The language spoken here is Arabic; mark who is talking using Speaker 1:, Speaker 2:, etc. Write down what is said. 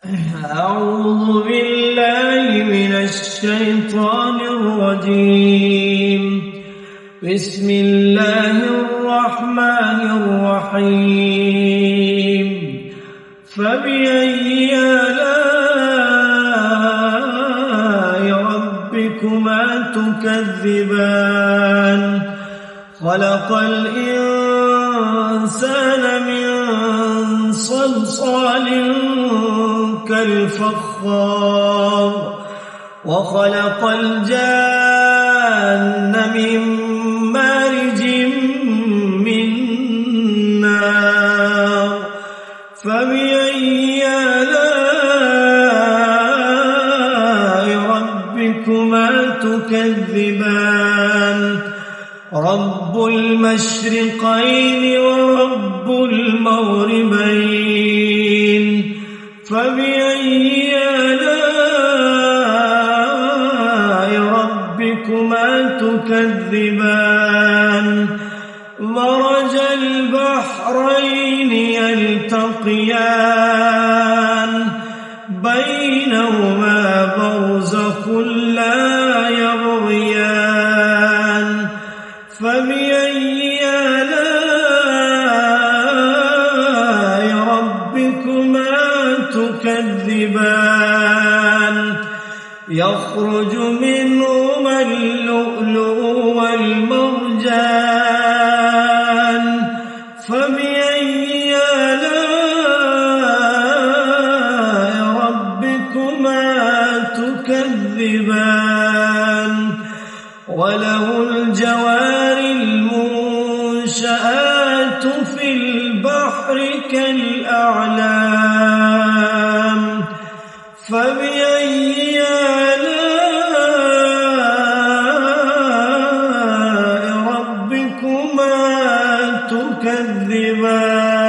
Speaker 1: أعوذ بالله من الشيطان الرجيم. بسم الله الرحمن الرحيم. فبأي آلاء ربكما تكذبان؟ خلق الإنسان من صلصال كالفخار وخلق الجان من مارج من نار. فبأي آلاء ربكما تكذبان؟ رب المشرقين ورب المغربين. فبأي آلاء ربكما تكذبان؟ مرج البحرين يلتقيان بينهما برزخ لا يبغيان. فبأي آلاء ربكما تكذبان؟ يخرج منهما اللؤلؤ والمرجان. فبأي آلاء ربكما تكذبان؟ وله الجوار المنشآت في البحر كالأعلام. فبأي آلاء ربكما تكذبان؟